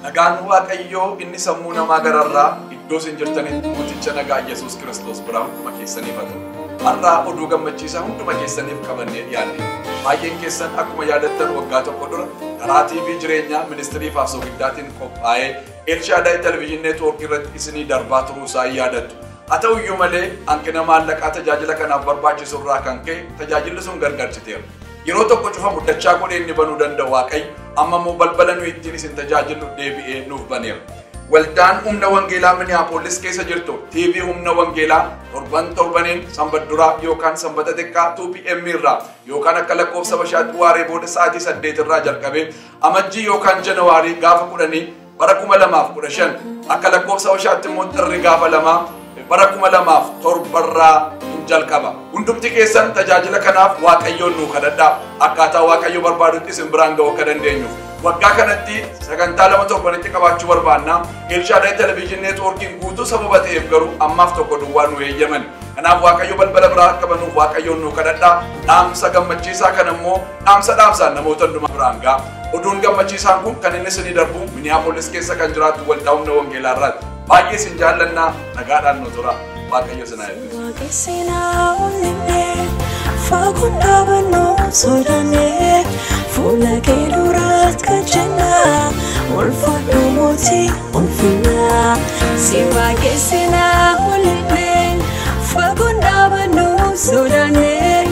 nagaan waaqayyoo inni sammuu namaa gararraa iddoo isin jirtanitti mooticha nagaa Yesuus Kiristoos biraa hunduma keessaniif haa ta'u. Har'aa oduu gammachiisaa hunduma keessaniif qabannee dhiyaanne. Baay'een keessan akkuma yaadattan waggaa tokko dura karaa TV jireenyaa ministirii fi soogidaatiin qophaa'ee EL-Shadai TV network irratti isinii darbaa turuu isaa yaadattu. Haa ta'u iyyuu malee hanqina maallaqaa tajaajila kanaaf barbaachisu irraa kan ka'e tajaajilli sun gargaarchiteera. Yeroo tokko cufa muddachaa godhee inni banuu danda'u Waaqayyo amma immoo balbala nuyi ittiin isin tajaajilu deebi'ee nuuf baneera. Waldaan Humna Wangeelaa Minneapolis keessa jirtu TV Humna Wangeelaa torbaniin sanbata duraa yookaan sanbata xiqqaa 2 PM irraa yookaan akka lakkoofsa bashaatti waaree booda sa'aatii 8 irraa jalqabee amajjii yookaan janawaarii gaafa 10 bara 2015 akka lakkoofsa bashaatti immoo xirri gaafa 2 bara 2007 irraa jalqaba. Hundumti keessan tajaajila kanaaf Waaqayyoon nuu kadhadhaa akkaataa Waaqayyo barbaadutti isin biraan ga'uu akka dandeenyuuf. Waggaa kanatti sagantaa 2 torbanitti qabaachuu barbaanna. EL-Shadai TV networking guutuu sababa ta'eef garuu ammaaf tokko duwwaa nu eeyyaman. Kanaaf Waaqayyo balbala biraa akka banuuf Waaqayyoon nuu kadhadhaa. Dhaamsa gammachiisaa kana immoo dhaamsaan namoota hundumaa biraan ga'a. Oduun gammachiisaan kun kan inni isinii darbu Minneapolis keessa kan jiraattu waldaa Humna Wangeelaa irraati. Baay'ee isin jaallannaa nagaadhaan nu tura. Waaqayyo isin haa eebbisu. Fuula kee duratti gajjannaa ulfaadhu mootii ulfinaa si waaqessinaa waliin fagoon dhaabannoo sodaannee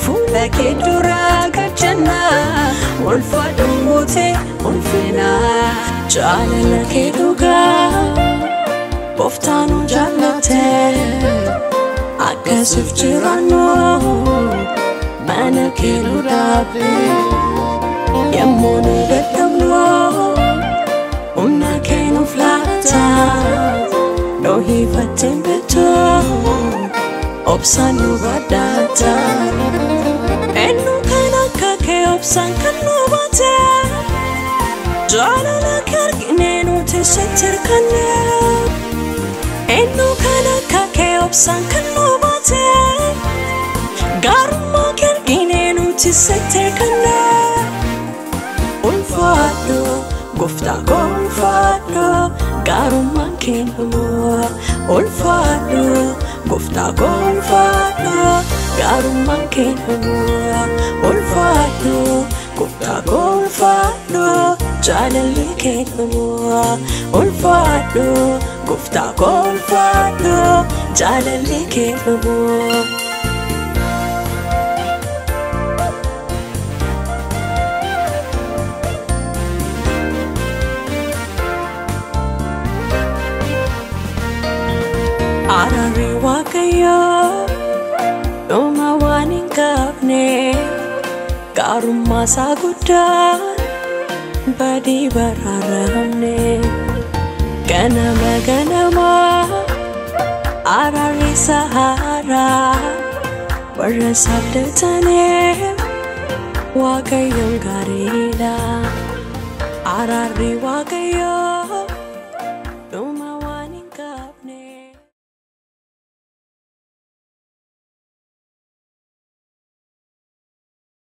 fuula kee duratti gajjannaa ulfaadhu mootii ulfinaa jaalala kee dhugaa gooftaan jaallatee akkasiif jiraannoo mana kee nu dhaabee. Yemmuu dadhabnoo humna kee nuuf laata noo hiifatteen beektuu obsaan nu badhaata eenyu kan akka kee obsaan kan nu baate jaalala kee arginee nuti sitti hirkanne eenyu kan akka kee obsaan kan nu baate gaarummaa kee arginee nuti sitti hirkanne. Ulfaadhu gooftaa koo ulfaadhu gaarummaan kee namoo ulfaadhu gooftaa koo ulfaadhu gaarummaan kee namoo ulfaadhu gooftaa koo ulfaadhu jaalalli kee namoo ulfaadhu gooftaa koo ulfaadhu jaalalli kee namoo. Arari Waaqayyo dhuma waan hin qabne gaarummaa isaa guddaan badii baraaramne ganama arari isaa haaraa warra sabdataniif Waaqayyoon gaariidha arari Waaqayyo.